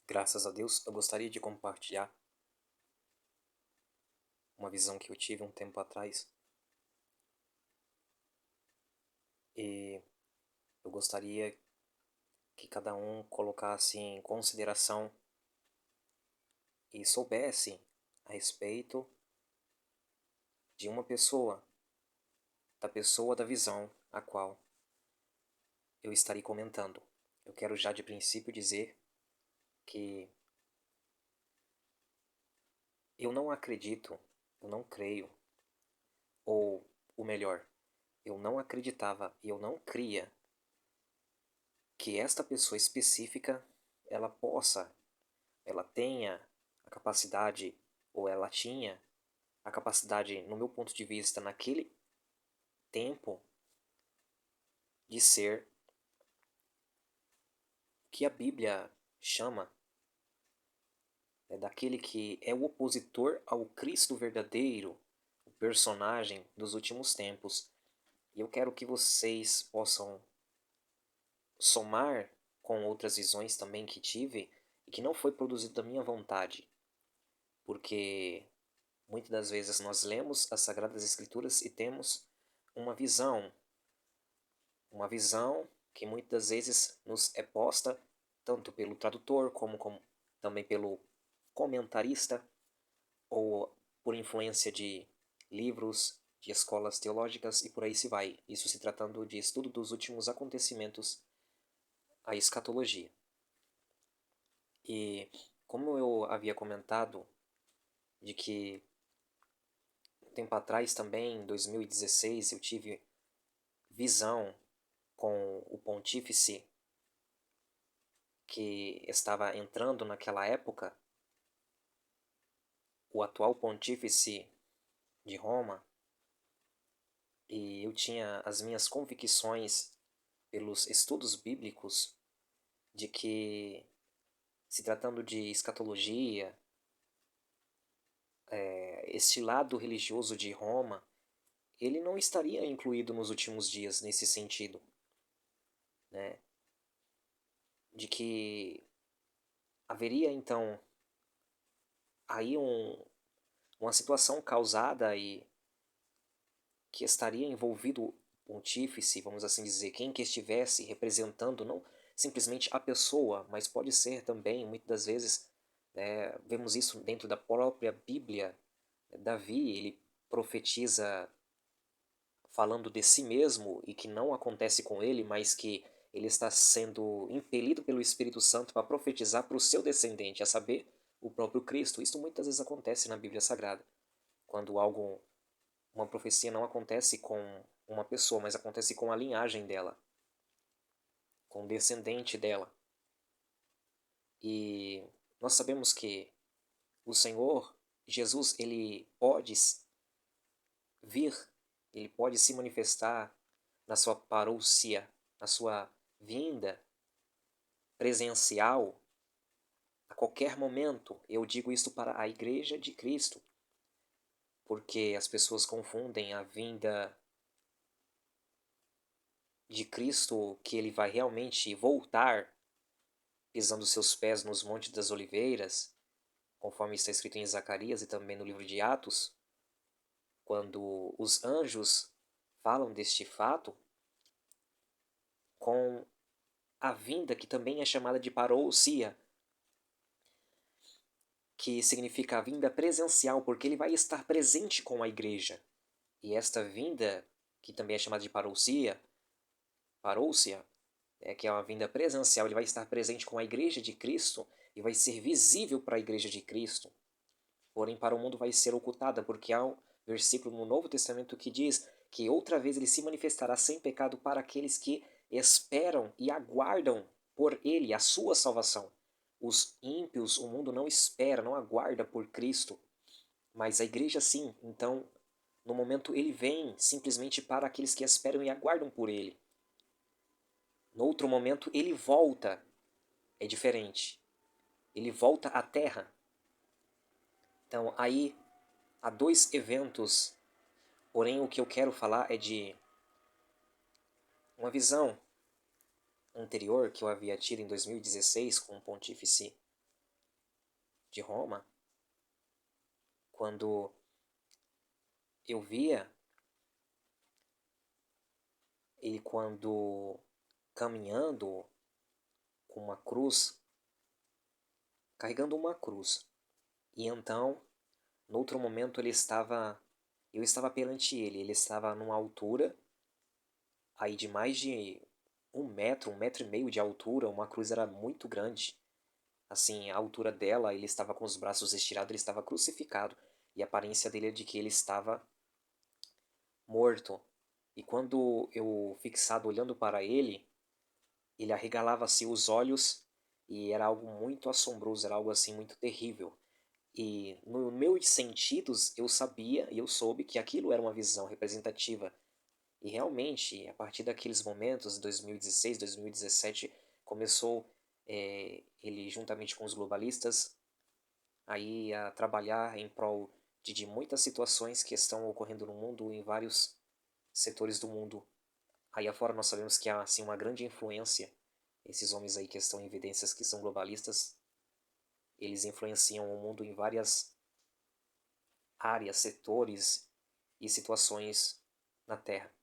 Graças a Deus, eu gostaria de compartilhar uma visão que eu tive um tempo atrás e eu gostaria que cada um colocasse em consideração e soubesse a respeito de uma pessoa, da pessoa da visão a qual eu estarei comentando. Eu quero já de princípio dizer que eu não acredito, eu não creio, ou o melhor, eu não acreditava e eu não cria que esta pessoa específica ela tenha a capacidade, ou ela tinha a capacidade, no meu ponto de vista, naquele tempo, de ser o que a Bíblia chama daquele que é o opositor ao Cristo verdadeiro, o personagem dos últimos tempos. E eu quero que vocês possam somar com outras visões também que tive e que não foi produzido da minha vontade, porque muitas das vezes nós lemos as Sagradas Escrituras e temos uma visão que muitas das vezes nos é posta tanto pelo tradutor como também pelo comentarista ou por influência de livros, de escolas teológicas e por aí se vai. Isso se tratando de estudo dos últimos acontecimentos, a escatologia. E como eu havia comentado de que um tempo atrás também, em 2016, eu tive visão com o pontífice que estava entrando naquela época, o atual pontífice de Roma, e eu tinha as minhas convicções pelos estudos bíblicos de que, se tratando de escatologia, este lado religioso de Roma, ele não estaria incluído nos últimos dias nesse sentido, né? De que haveria então aí uma situação causada e que estaria envolvido o pontífice, vamos assim dizer, quem que estivesse representando não simplesmente a pessoa, mas pode ser também, muitas das vezes, vemos isso dentro da própria Bíblia. Davi, ele profetiza falando de si mesmo e que não acontece com ele, mas que ele está sendo impelido pelo Espírito Santo para profetizar para o seu descendente, a saber, o próprio Cristo. Isso muitas vezes acontece na Bíblia Sagrada, quando uma profecia não acontece com uma pessoa, mas acontece com a linhagem dela, com o descendente dela. E nós sabemos que o Senhor Jesus, ele pode vir, ele pode se manifestar na sua parousia, na sua vinda presencial a qualquer momento. Eu digo isso para a Igreja de Cristo, porque as pessoas confundem a vinda de Cristo, que ele vai realmente voltar pisando seus pés nos Montes das Oliveiras, conforme está escrito em Zacarias e também no livro de Atos, quando os anjos falam deste fato, com a vinda que também é chamada de parousia, que significa a vinda presencial, porque ele vai estar presente com a igreja. E esta vinda, que também é chamada de parousia, que é uma vinda presencial, ele vai estar presente com a igreja de Cristo e vai ser visível para a igreja de Cristo. Porém, para o mundo vai ser ocultada, porque há um versículo no Novo Testamento que diz que outra vez ele se manifestará sem pecado para aqueles que esperam e aguardam por ele a sua salvação. Os ímpios, o mundo não espera, não aguarda por Cristo, mas a igreja sim. Então, no momento ele vem simplesmente para aqueles que esperam e aguardam por ele. No outro momento ele volta, é diferente. Ele volta à terra. Então, aí há dois eventos, porém o que eu quero falar é de uma visão anterior que eu havia tido em 2016 com o pontífice de Roma, quando eu via ele quando caminhando com uma cruz, carregando uma cruz. E então, no outro momento, eu estava perante ele, ele estava numa altura aí de mais de 1 metro, 1,5 metros de altura, uma cruz era muito grande. Assim, a altura dela, ele estava com os braços estirados, ele estava crucificado. E a aparência dele é de que ele estava morto. E quando eu fixado olhando para ele arregalava-se os olhos e era algo muito assombroso, era algo assim muito terrível. E nos meus sentidos eu sabia e eu soube que aquilo era uma visão representativa. E realmente, a partir daqueles momentos, 2016, 2017, começou ele juntamente com os globalistas aí a trabalhar em prol de muitas situações que estão ocorrendo no mundo, em vários setores do mundo. Aí afora nós sabemos que há assim uma grande influência, esses homens aí que estão em evidências que são globalistas, eles influenciam o mundo em várias áreas, setores e situações na Terra,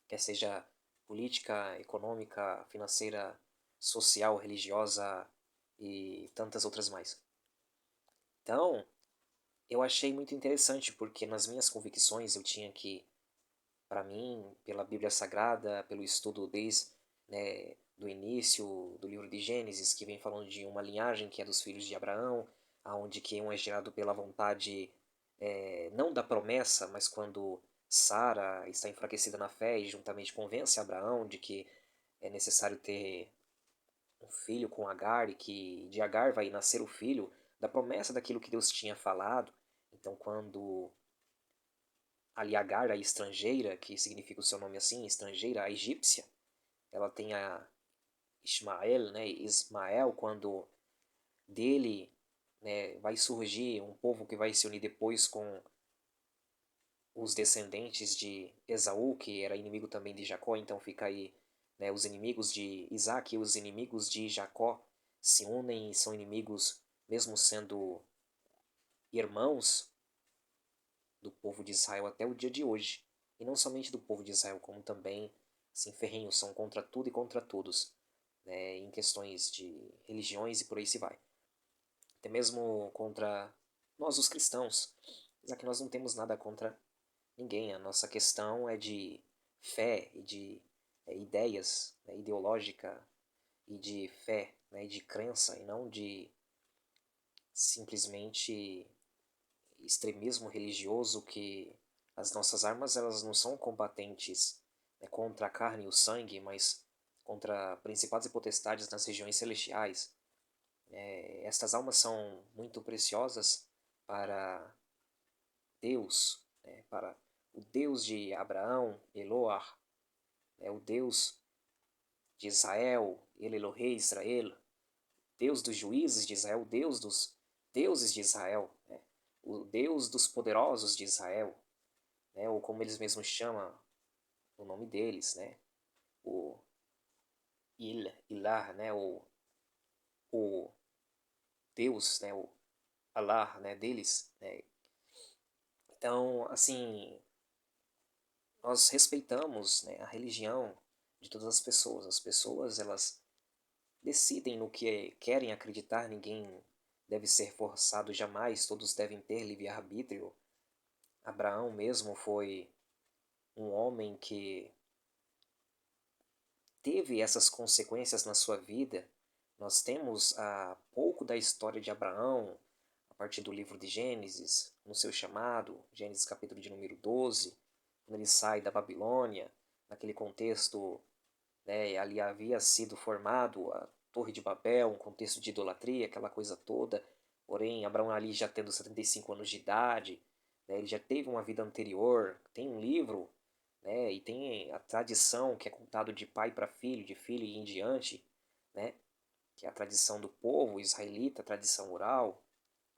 quer seja política, econômica, financeira, social, religiosa e tantas outras mais. Então, eu achei muito interessante porque nas minhas convicções eu tinha que, para mim, pela Bíblia Sagrada, pelo estudo desde, né, do início do livro de Gênesis, que vem falando de uma linhagem que é dos filhos de Abraão, aonde que um é gerado pela vontade, não da promessa, mas quando Sara está enfraquecida na fé e juntamente convence Abraão de que é necessário ter um filho com Agar e que de Agar vai nascer o filho da promessa daquilo que Deus tinha falado. Então, quando ali Agar, a estrangeira, que significa o seu nome assim, estrangeira, a egípcia, ela tem a Ismael, né, Ismael, quando dele, né, vai surgir um povo que vai se unir depois com os descendentes de Esaú, que era inimigo também de Jacó, então fica aí, né, os inimigos de Isaac e os inimigos de Jacó se unem e são inimigos, mesmo sendo irmãos do povo de Israel até o dia de hoje. E não somente do povo de Israel, como também, assim, ferrenhos, são contra tudo e contra todos, né, em questões de religiões e por aí se vai. Até mesmo contra nós, os cristãos, já que nós não temos nada contra ninguém. A nossa questão é de fé e de ideias, né, ideológica e de fé, né, e de crença, e não de simplesmente extremismo religioso que as nossas armas elas não são combatentes, né, contra a carne e o sangue, mas contra principados e potestades nas regiões celestiais. Estas almas são muito preciosas para Deus, né, para o Deus de Abraão, Eloar, né, o Deus de Israel, ele Elohei Israel, Deus dos juízes de Israel, Deus dos deuses de Israel, né, o Deus dos poderosos de Israel, né, ou como eles mesmos chamam o nome deles, né, o Ilah, né, o Deus, né, o Allah, né, deles, né. Então, assim, nós respeitamos, né, a religião de todas as pessoas. As pessoas, elas decidem no que querem acreditar, ninguém deve ser forçado jamais, todos devem ter livre-arbítrio. Abraão mesmo foi um homem que teve essas consequências na sua vida. Nós temos pouco da história de Abraão, a partir do livro de Gênesis, no seu chamado, Gênesis capítulo de número 12, quando ele sai da Babilônia, naquele contexto, né, ali havia sido formado a Torre de Babel, um contexto de idolatria, aquela coisa toda, porém Abraão ali já tendo 75 anos de idade, né, ele já teve uma vida anterior, tem um livro, né, e tem a tradição que é contado de pai para filho, de filho e em diante, né, que é a tradição do povo israelita, a tradição oral,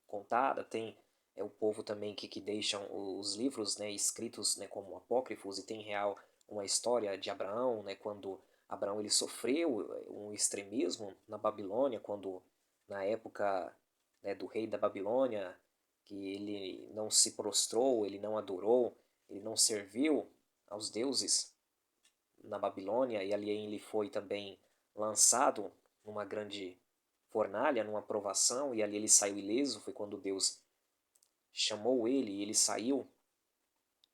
contada, tem o povo também que deixam os livros, né, escritos, né, como apócrifos, e tem real uma história de Abraão, né, quando Abraão ele sofreu um extremismo na Babilônia, quando na época, né, do rei da Babilônia, que ele não se prostrou, ele não adorou, ele não serviu aos deuses na Babilônia, e ali ele foi também lançado numa grande fornalha, numa provação, e ali ele saiu ileso. Foi quando Deus chamou ele e ele saiu,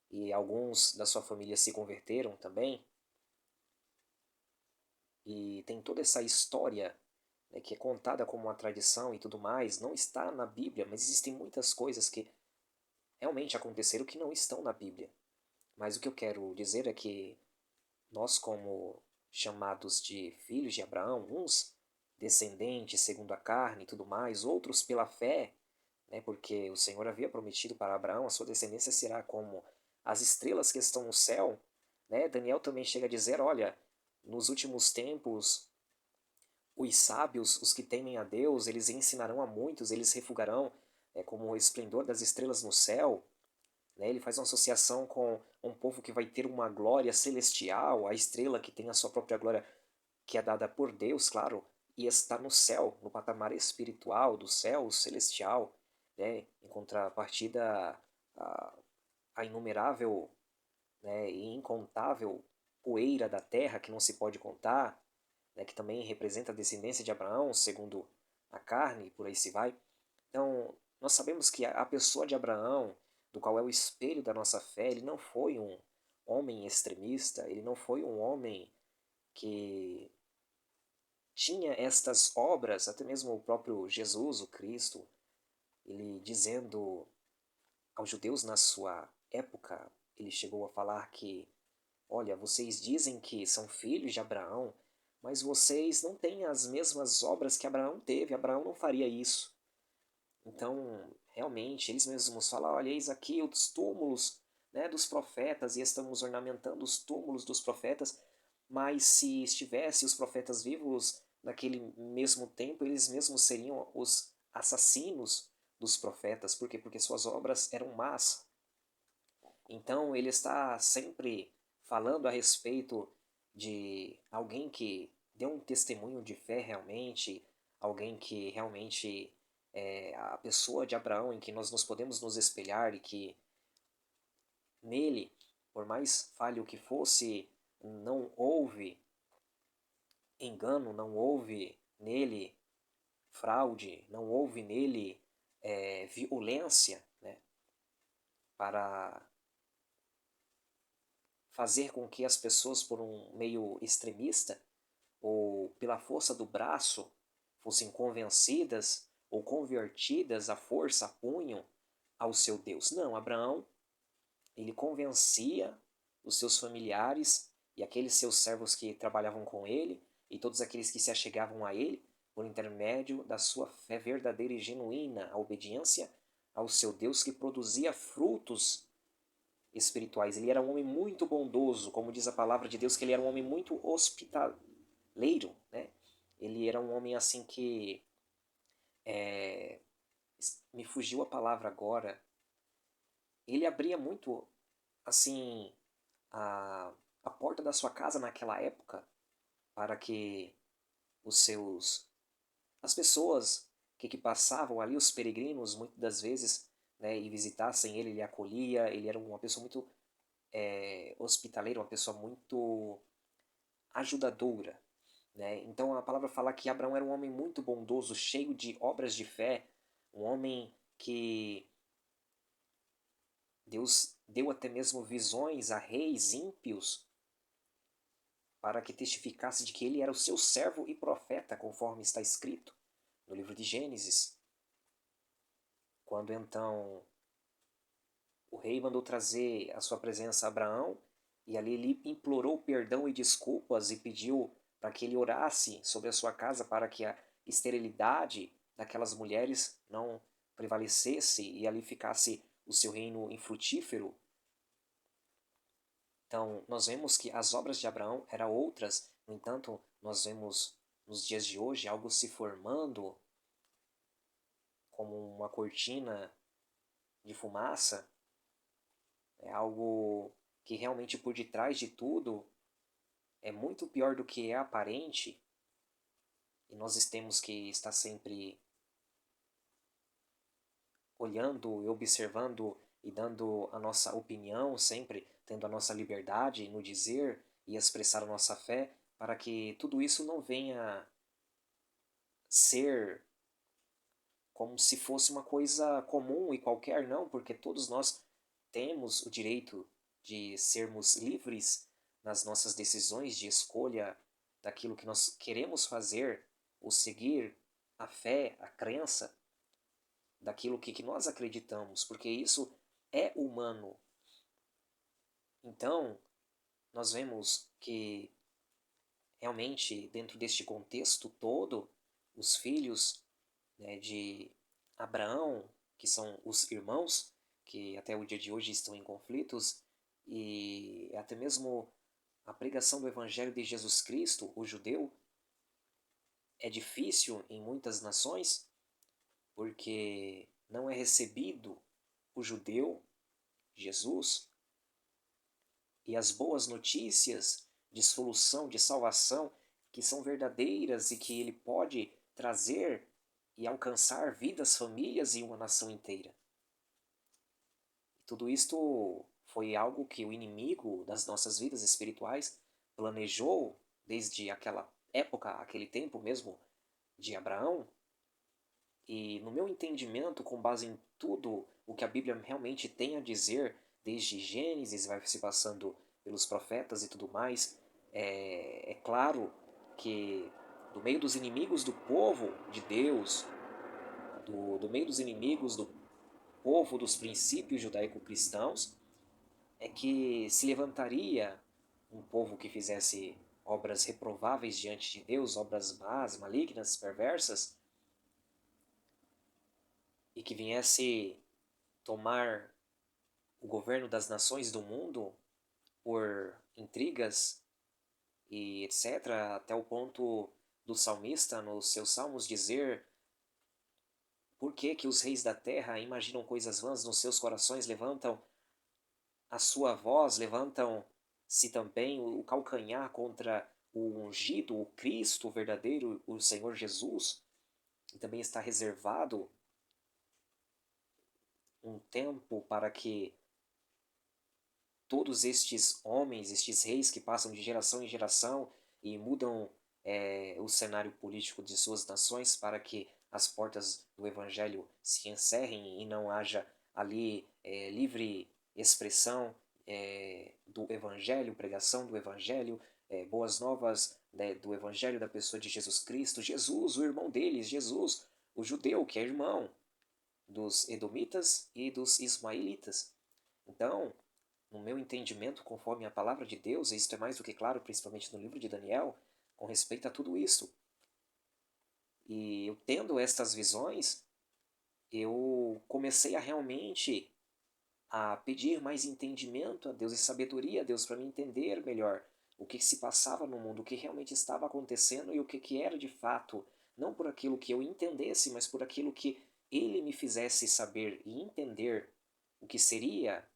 e alguns da sua família se converteram também. E tem toda essa história, né, que é contada como uma tradição e tudo mais, não está na Bíblia, mas existem muitas coisas que realmente aconteceram que não estão na Bíblia. Mas o que eu quero dizer é que nós, como chamados de filhos de Abraão, uns descendentes segundo a carne e tudo mais, outros pela fé, né, porque o Senhor havia prometido para Abraão, a sua descendência será como as estrelas que estão no céu, né? Daniel também chega a dizer, olha, nos últimos tempos, os sábios, os que temem a Deus, eles ensinarão a muitos, eles refugarão, como o esplendor das estrelas no céu, né? Ele faz uma associação com um povo que vai ter uma glória celestial, a estrela que tem a sua própria glória, que é dada por Deus, claro, e está no céu, no patamar espiritual do céu celestial, né? Em contrapartida a, a inumerável, né, e incontável poeira da terra que não se pode contar, né, que também representa a descendência de Abraão, segundo a carne, e por aí se vai. Então, nós sabemos que a pessoa de Abraão, do qual é o espelho da nossa fé, ele não foi um homem extremista, ele não foi um homem que tinha estas obras, até mesmo o próprio Jesus, o Cristo, ele dizendo aos judeus na sua época, ele chegou a falar que, olha, vocês dizem que são filhos de Abraão, mas vocês não têm as mesmas obras que Abraão teve, Abraão não faria isso. Então, realmente, eles mesmos falam, olha, eis aqui os túmulos, né, dos profetas, e estamos ornamentando os túmulos dos profetas, mas se estivesse os profetas vivos naquele mesmo tempo, eles mesmos seriam os assassinos dos profetas. Por quê? Porque suas obras eram más. Então, ele está sempre falando a respeito de alguém que deu um testemunho de fé realmente, alguém que realmente é a pessoa de Abraão em que nós nos podemos nos espelhar e que nele, por mais falho que fosse, não houve engano, não houve nele fraude, não houve nele violência, né, para fazer com que as pessoas, por um meio extremista ou pela força do braço, fossem convencidas ou convertidas à força, a punho, ao seu Deus. Não, Abraão, ele convencia os seus familiares e aqueles seus servos que trabalhavam com ele e todos aqueles que se achegavam a ele por intermédio da sua fé verdadeira e genuína, a obediência ao seu Deus que produzia frutos espirituais. Ele era um homem muito bondoso, como diz a palavra de Deus, que ele era um homem muito hospitaleiro, né? Ele era um homem assim que é, me fugiu a palavra agora. Ele abria muito assim a, a porta da sua casa naquela época para que os seus as pessoas que passavam ali, os peregrinos, muitas das vezes, né, e visitassem ele, ele acolhia. Ele era uma pessoa muito hospitaleira, uma pessoa muito ajudadora, né? Então a palavra fala que Abraão era um homem muito bondoso, cheio de obras de fé, um homem que Deus deu até mesmo visões a reis ímpios para que testificasse de que ele era o seu servo e profeta, conforme está escrito no livro de Gênesis. Quando então o rei mandou trazer à sua presença Abraão, e ali ele implorou perdão e desculpas e pediu para que ele orasse sobre a sua casa para que a esterilidade daquelas mulheres não prevalecesse e ali ficasse o seu reino infrutífero. Então, nós vemos que as obras de Abraão eram outras. No entanto, nós vemos nos dias de hoje algo se formando como uma cortina de fumaça. É algo que realmente por detrás de tudo é muito pior do que é aparente. E nós temos que estar sempre olhando e observando e dando a nossa opinião sempre, tendo a nossa liberdade no dizer e expressar a nossa fé, para que tudo isso não venha ser como se fosse uma coisa comum e qualquer, não, porque todos nós temos o direito de sermos livres nas nossas decisões de escolha daquilo que nós queremos fazer, ou seguir a fé, a crença, daquilo que nós acreditamos, porque isso é humano. Então, nós vemos que realmente, dentro deste contexto todo, os filhos, né, de Abraão, que são os irmãos, que até o dia de hoje estão em conflitos, e até mesmo a pregação do Evangelho de Jesus Cristo, o judeu, é difícil em muitas nações, porque não é recebido o judeu, Jesus, e as boas notícias de solução, de salvação, que são verdadeiras e que ele pode trazer e alcançar vidas, famílias e uma nação inteira. Tudo isto foi algo que o inimigo das nossas vidas espirituais planejou desde aquela época, aquele tempo mesmo de Abraão. E no meu entendimento, com base em tudo o que a Bíblia realmente tem a dizer, desde Gênesis, vai se passando pelos profetas e tudo mais, é claro que do meio dos inimigos do povo de Deus, do meio dos inimigos do povo dos princípios judaico-cristãos, é que se levantaria um povo que fizesse obras reprováveis diante de Deus, obras más, malignas, perversas, e que viesse tomar o governo das nações do mundo por intrigas e etc., até o ponto do salmista, nos seus salmos, dizer: por que que os reis da terra imaginam coisas vãs nos seus corações, levantam a sua voz, levantam-se também o calcanhar contra o ungido, o Cristo o verdadeiro, o Senhor Jesus, e também está reservado um tempo para que todos estes homens, estes reis que passam de geração em geração e mudam o cenário político de suas nações para que as portas do Evangelho se encerrem e não haja ali livre expressão do Evangelho, pregação do Evangelho, boas novas, né, do Evangelho da pessoa de Jesus Cristo, Jesus, o irmão deles, Jesus, o judeu que é irmão dos edomitas e dos ismaelitas. Então, no meu entendimento, conforme a palavra de Deus, e isto é mais do que claro, principalmente no livro de Daniel, com respeito a tudo isso. E eu tendo estas visões, eu comecei a realmente a pedir mais entendimento a Deus e sabedoria a Deus para me entender melhor o que se passava no mundo, o que realmente estava acontecendo e o que era de fato, não por aquilo que eu entendesse, mas por aquilo que Ele me fizesse saber e entender o que seria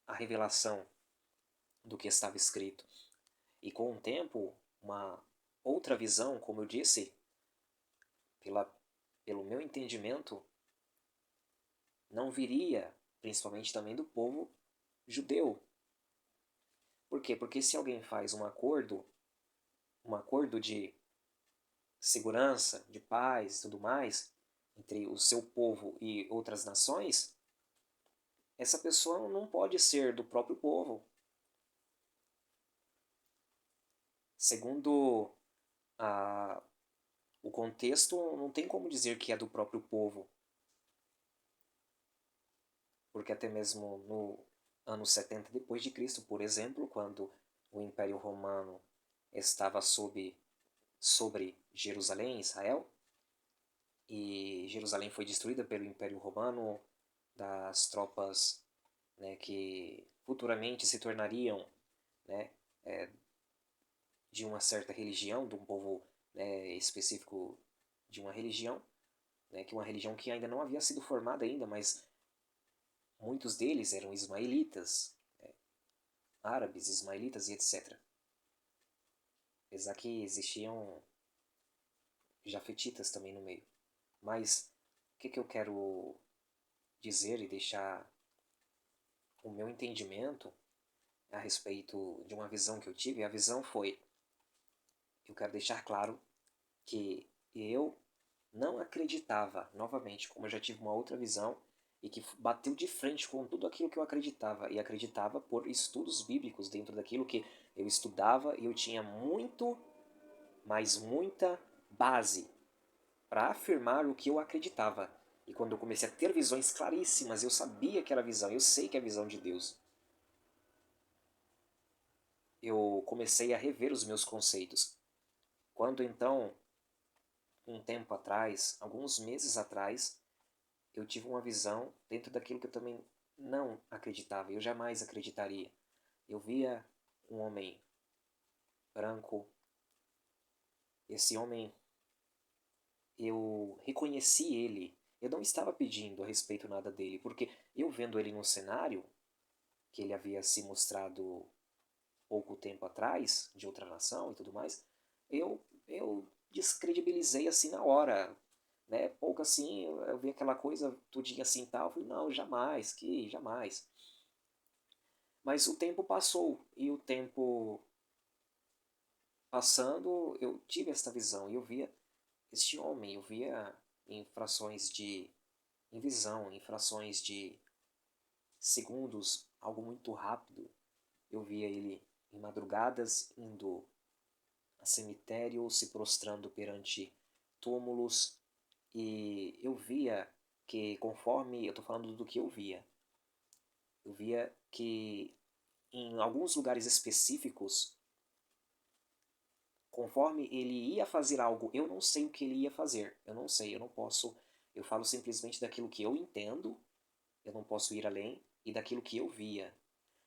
a revelação do que estava escrito. E com o tempo, uma outra visão, como eu disse, pelo meu entendimento, não viria, principalmente também do povo judeu. Por quê? Porque se alguém faz um acordo de segurança, de paz e tudo mais, entre o seu povo e outras nações, essa pessoa não pode ser do próprio povo. Segundo o contexto, não tem como dizer que é do próprio povo. Porque até mesmo no ano 70 depois de Cristo, por exemplo, quando o Império Romano estava sobre Jerusalém, Israel, e Jerusalém foi destruída pelo Império Romano, das tropas, né, que futuramente se tornariam, né, de uma certa religião, de um povo, né, específico de uma religião, né, que uma religião que ainda não havia sido formada ainda, mas muitos deles eram ismaelitas, árabes, ismaelitas e etc. Apesar que existiam jafetitas também no meio. Mas o que eu quero dizer e deixar o meu entendimento a respeito de uma visão que eu tive. A visão foi: eu quero deixar claro que eu não acreditava, novamente, como eu já tive uma outra visão, e que bateu de frente com tudo aquilo que eu acreditava, e acreditava por estudos bíblicos dentro daquilo que eu estudava, e eu tinha muito, mas muita base para afirmar o que eu acreditava. E quando eu comecei a ter visões claríssimas, eu sabia que era visão, eu sei que é visão de Deus. Eu comecei a rever os meus conceitos. Quando então, um tempo atrás, alguns meses atrás, eu tive uma visão dentro daquilo que eu também não acreditava, eu jamais acreditaria. Eu via um homem branco, esse homem, eu reconheci ele. Eu não estava pedindo a respeito nada dele, porque eu vendo ele no cenário, que ele havia se mostrado pouco tempo atrás, de outra nação e tudo mais, eu descredibilizei assim na hora, né? Pouco assim, eu vi aquela coisa tudinho assim tal, eu falei, não, jamais, que jamais. Mas o tempo passou, e o tempo passando, eu tive esta visão, e eu via este homem, eu via infrações de em visão, infrações de segundos, algo muito rápido. Eu via ele em madrugadas indo a cemitério, se prostrando perante túmulos, e eu via que, conforme eu estou falando do que eu via que em alguns lugares específicos, conforme ele ia fazer algo, eu não sei o que ele ia fazer, eu não sei, eu não posso, eu falo simplesmente daquilo que eu entendo, eu não posso ir além, e daquilo que eu via.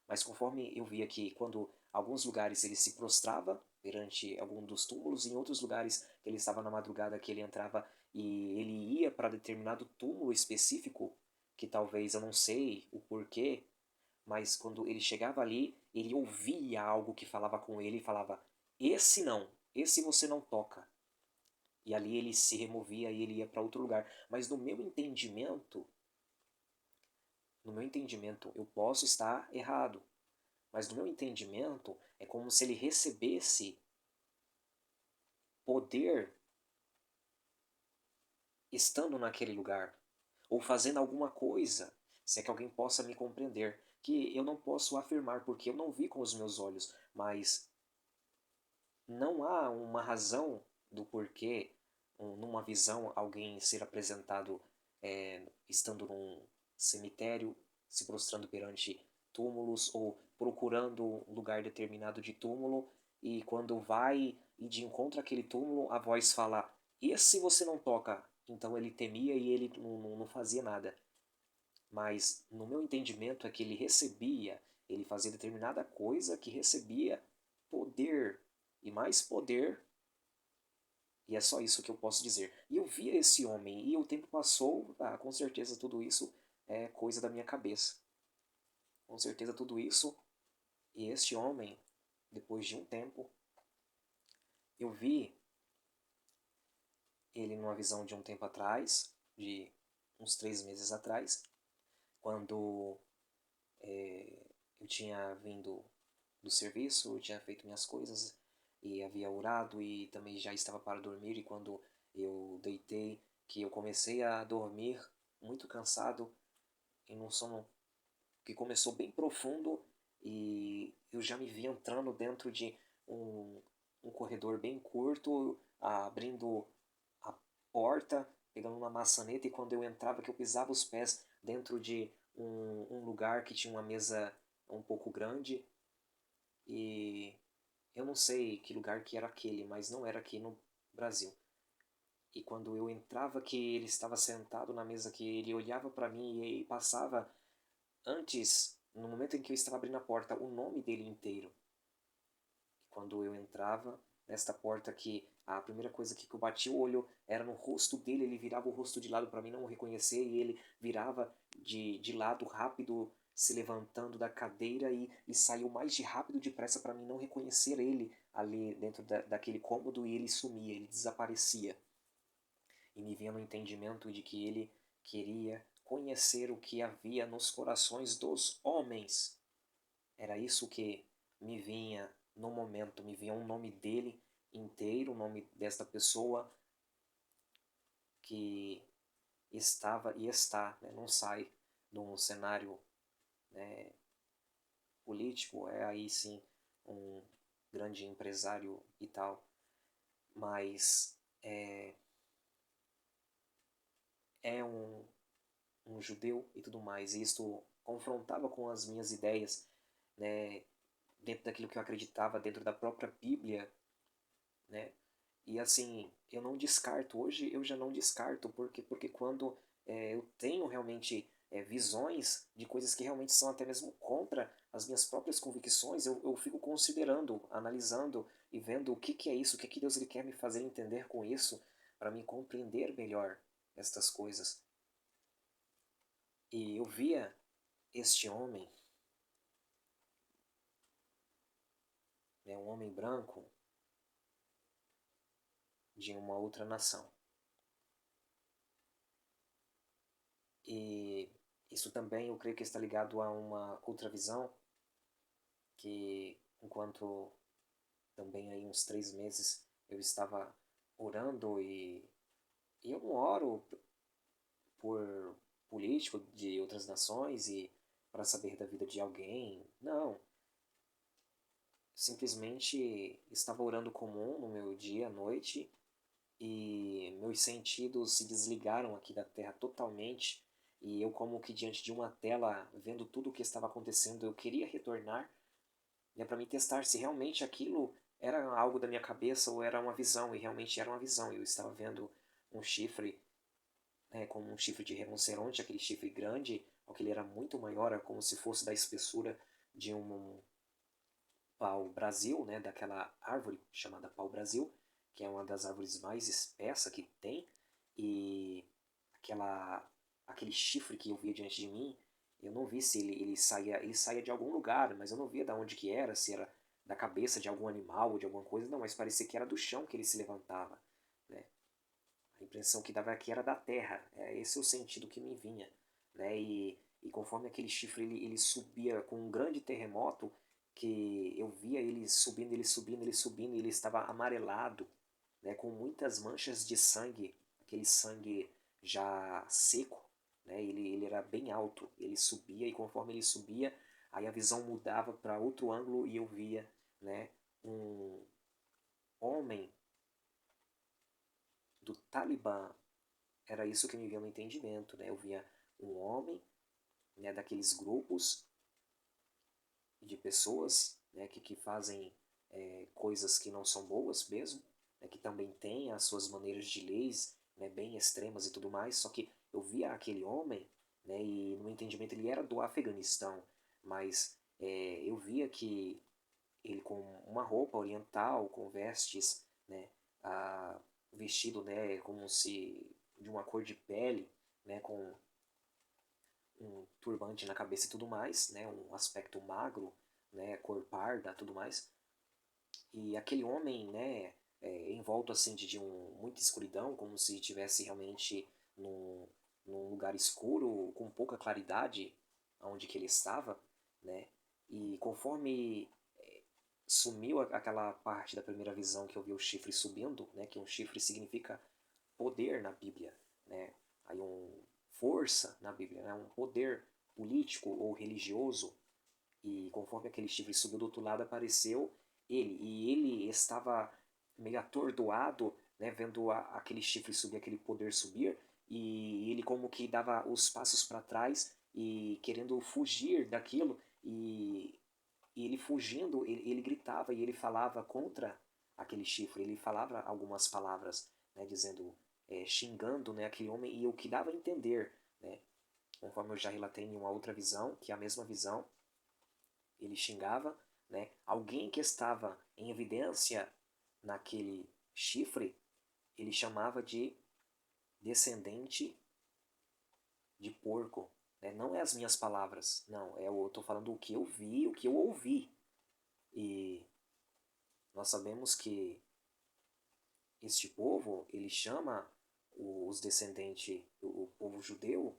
Mas conforme eu via que quando alguns lugares ele se prostrava perante algum dos túmulos, em outros lugares ele estava na madrugada que ele entrava e ele ia para determinado túmulo específico, que talvez eu não sei o porquê, mas quando ele chegava ali, ele ouvia algo que falava com ele e falava: esse não, esse você não toca. E ali ele se removia e ele ia para outro lugar. Mas no meu entendimento, eu posso estar errado, mas no meu entendimento é como se ele recebesse poder estando naquele lugar, ou fazendo alguma coisa, se é que alguém possa me compreender, que eu não posso afirmar porque eu não vi com os meus olhos, mas não há uma razão do porquê, numa visão, alguém ser apresentado estando num cemitério, se prostrando perante túmulos ou procurando um lugar determinado de túmulo, e quando vai e de encontro àquele túmulo, a voz fala: esse você não toca. Então ele temia e ele não fazia nada. Mas no meu entendimento é que ele fazia determinada coisa que recebia poder, e mais poder, e é só isso que eu posso dizer. E eu via esse homem, e o tempo passou, com certeza tudo isso é coisa da minha cabeça. Com certeza tudo isso, e este homem, depois de um tempo, eu vi ele numa visão de um tempo atrás, de uns 3 meses atrás, quando eu tinha vindo do serviço, eu tinha feito minhas coisas e havia orado e também já estava para dormir, e quando eu deitei, que eu comecei a dormir muito cansado, em um sono que começou bem profundo, e eu já me vi entrando dentro de um corredor bem curto, abrindo a porta, pegando uma maçaneta, e quando eu entrava, que eu pisava os pés dentro de um lugar que tinha uma mesa um pouco grande, e eu não sei que lugar que era aquele, mas não era aqui no Brasil. E quando eu entrava, que ele estava sentado na mesa, que ele olhava para mim e passava antes, no momento em que eu estava abrindo a porta, o nome dele inteiro. Quando eu entrava nesta porta, que a primeira coisa que eu bati o olho era no rosto dele, ele virava o rosto de lado para mim não o reconhecer, e ele virava de lado rápido, se levantando da cadeira, e saiu mais de rápido depressa para mim não reconhecer ele ali dentro daquele cômodo, e ele sumia, ele desaparecia. E me vinha no entendimento de que ele queria conhecer o que havia nos corações dos homens. Era isso que me vinha no momento, me vinha o nome dele inteiro, o nome desta pessoa que estava e está, né, não sai de um cenário, né, político, é aí sim um grande empresário e tal, mas é um judeu e tudo mais, e isto confrontava com as minhas ideias, né, dentro daquilo que eu acreditava, dentro da própria Bíblia, né, e assim, eu não descarto, hoje eu já não descarto, porque quando eu tenho realmente visões de coisas que realmente são até mesmo contra as minhas próprias convicções, eu fico considerando, analisando e vendo o que, que é isso, o que, que Deus ele quer me fazer entender com isso, para me compreender melhor estas coisas. E eu via este homem, né, um homem branco de uma outra nação. E isso também eu creio que está ligado a uma outra visão que enquanto também aí uns 3 meses eu estava orando e eu não oro por político de outras nações e para saber da vida de alguém, não. Simplesmente estava orando comum no meu dia à noite e meus sentidos se desligaram aqui da Terra totalmente e eu como que diante de uma tela vendo tudo o que estava acontecendo eu queria retornar, né, para me testar se realmente aquilo era algo da minha cabeça ou era uma visão, e realmente era uma visão. Eu estava vendo um chifre, né, como um chifre de rinoceronte, aquele chifre grande, só que ele era muito maior, era como se fosse da espessura de um pau-brasil, né, daquela árvore chamada pau-brasil, que é uma das árvores mais espessas que tem, e aquele chifre que eu via diante de mim, eu não vi se ele saía de algum lugar, mas eu não via de onde que era, se era da cabeça de algum animal ou de alguma coisa, não, mas parecia que era do chão que ele se levantava, né? A impressão que dava aqui era da terra, esse é o sentido que me vinha, né? E conforme aquele chifre ele subia com um grande terremoto, que eu via ele subindo, ele subindo, ele subindo, e ele estava amarelado, né? Com muitas manchas de sangue, aquele sangue já seco, né? Ele era bem alto, ele subia e conforme ele subia, aí a visão mudava para outro ângulo e eu via, né? Um homem do Talibã. Era isso que me vinha no entendimento, né? Eu via um homem, né, daqueles grupos de pessoas, né, que fazem coisas que não são boas mesmo, né, que também têm as suas maneiras de leis, né, bem extremas e tudo mais, só que eu via aquele homem, né, e no meu entendimento ele era do Afeganistão, mas eu via que ele com uma roupa oriental, com vestes, né, vestido, né, como se de uma cor de pele, né, com um turbante na cabeça e tudo mais, né, um aspecto magro, né, cor parda, tudo mais. E aquele homem, né, envolto assim de muita escuridão, como se estivesse realmente num lugar escuro, com pouca claridade, onde que ele estava, né? E conforme sumiu aquela parte da primeira visão que eu vi o chifre subindo, né, que um chifre significa poder na Bíblia, né? Aí força na Bíblia, né? Um poder político ou religioso. E conforme aquele chifre subiu do outro lado, apareceu ele. E ele estava meio atordoado, né? Vendo aquele chifre subir, aquele poder subir. E ele como que dava os passos para trás e querendo fugir daquilo. E ele fugindo, ele gritava e ele falava contra aquele chifre. Ele falava algumas palavras, né? Dizendo, xingando, né? Aquele homem. E o que dava a entender, né? Conforme eu já relatei em uma outra visão, que é a mesma visão, ele xingava, né? Alguém que estava em evidência naquele chifre, ele chamava de descendente de porco. Né? Não é as minhas palavras, não. Eu estou falando o que eu vi, o que eu ouvi. E nós sabemos que este povo, ele chama os descendentes, o povo judeu,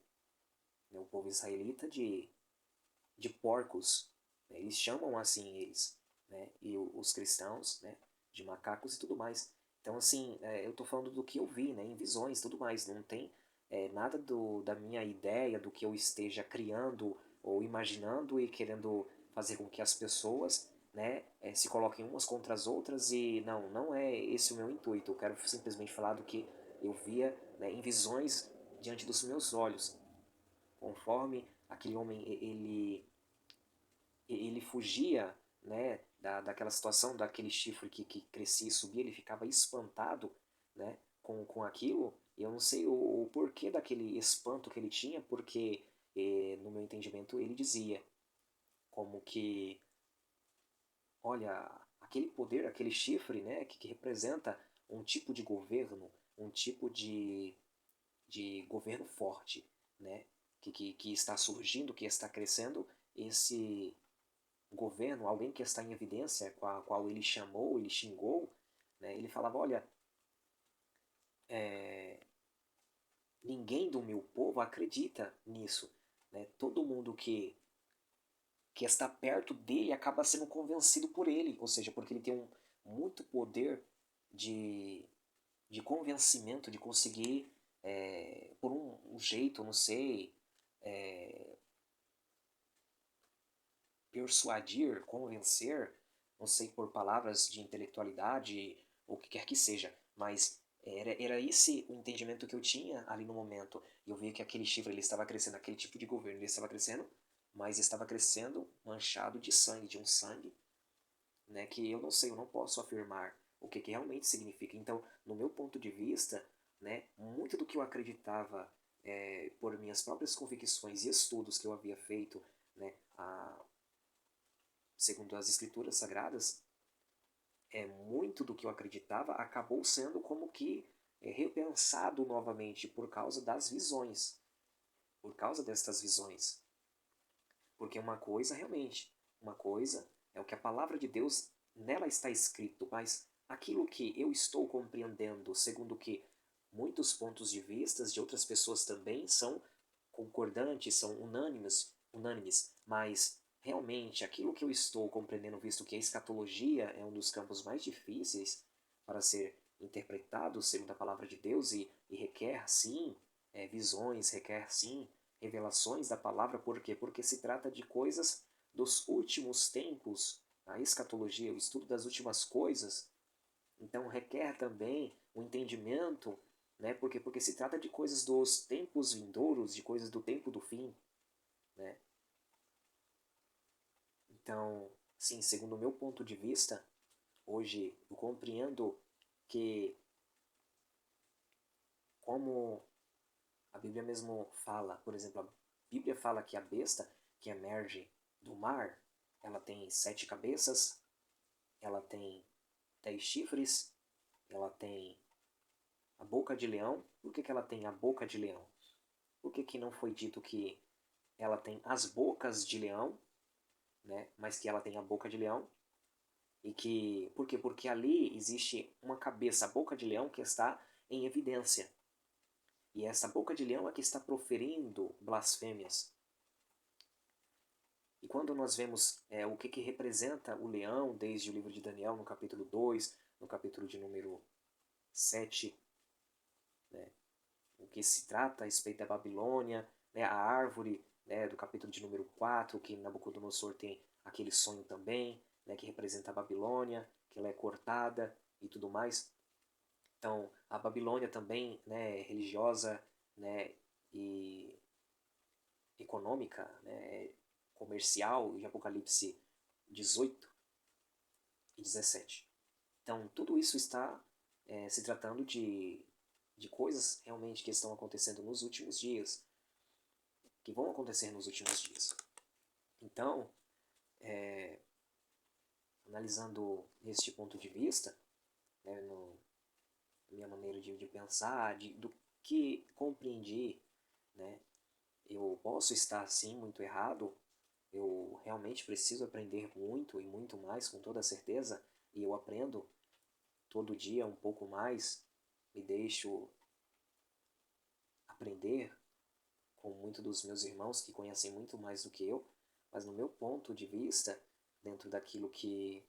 né, o povo israelita de porcos, né? Eles chamam assim eles, né? E os cristãos, né, de macacos e tudo mais. Então, assim, eu estou falando do que eu vi, né, em visões e tudo mais. Não tem nada da minha ideia, do que eu esteja criando ou imaginando e querendo fazer com que as pessoas, né, se coloquem umas contra as outras. E não é esse o meu intuito. Eu quero simplesmente falar do que eu via, né, em visões diante dos meus olhos. Conforme aquele homem ele fugia, né, daquela situação, daquele chifre que crescia e subia, ele ficava espantado, né, com aquilo. Eu não sei o porquê daquele espanto que ele tinha, porque, no meu entendimento, ele dizia como que, olha, aquele poder, aquele chifre, né, que representa um tipo de governo, um tipo de governo forte, né, que está surgindo, que está crescendo, esse governo, alguém que está em evidência, com a qual ele chamou, ele xingou, né, ele falava, olha, é, ninguém do meu povo acredita nisso. Né? Todo mundo que está perto dele acaba sendo convencido por ele, ou seja, porque ele tem muito poder de, de convencimento, de conseguir, por um jeito, não sei, é, persuadir, convencer, não sei por palavras de intelectualidade ou o que quer que seja, mas era esse o entendimento que eu tinha ali no momento. E eu via que aquele chifre ele estava crescendo, aquele tipo de governo ele estava crescendo, mas estava crescendo manchado de sangue, de um sangue, né, que eu não sei, eu não posso afirmar o que realmente significa. Então, no meu ponto de vista, né, muito do que eu acreditava por minhas próprias convicções e estudos que eu havia feito, né, segundo as escrituras sagradas, muito do que eu acreditava acabou sendo como que repensado novamente por causa das visões, por causa destas visões. Porque uma coisa, realmente, uma coisa é o que a palavra de Deus, nela está escrito, mas aquilo que eu estou compreendendo, segundo que muitos pontos de vista de outras pessoas também são concordantes, são unânimes, mas realmente aquilo que eu estou compreendendo, visto que a escatologia é um dos campos mais difíceis para ser interpretado segundo a palavra de Deus e requer sim visões, requer sim revelações da palavra, por quê? Porque se trata de coisas dos últimos tempos, a escatologia, o estudo das últimas coisas, então requer também o entendimento, né? Porque se trata de coisas dos tempos vindouros, de coisas do tempo do fim, né? Então, sim, segundo o meu ponto de vista, hoje eu compreendo que como a Bíblia mesmo fala, por exemplo, a Bíblia fala que a besta que emerge do mar, ela tem 7 cabeças, ela tem 10 chifres, ela tem a boca de leão. Por que ela tem a boca de leão? Por que não foi dito que ela tem as bocas de leão, né? Mas que ela tem a boca de leão? E que por quê? Porque ali existe uma cabeça, a boca de leão, que está em evidência. E essa boca de leão é que está proferindo blasfêmias. E quando nós vemos o que representa o leão, desde o livro de Daniel, no capítulo 2, no capítulo de número 7, né, o que se trata a respeito da Babilônia, né, a árvore, né, do capítulo de número 4, que Nabucodonosor tem aquele sonho também, né, que representa a Babilônia, que ela é cortada e tudo mais. Então, a Babilônia também, né, religiosa, né, e econômica, né, comercial, de Apocalipse 18 e 17. Então, tudo isso está se tratando de coisas realmente que estão acontecendo nos últimos dias, que vão acontecer nos últimos dias. Então, analisando este ponto de vista, né, minha maneira de pensar, do que compreendi, né, eu posso estar sim muito errado, eu realmente preciso aprender muito e muito mais, com toda certeza, e eu aprendo todo dia um pouco mais, me deixo aprender, com muitos dos meus irmãos que conhecem muito mais do que eu, mas no meu ponto de vista, dentro daquilo que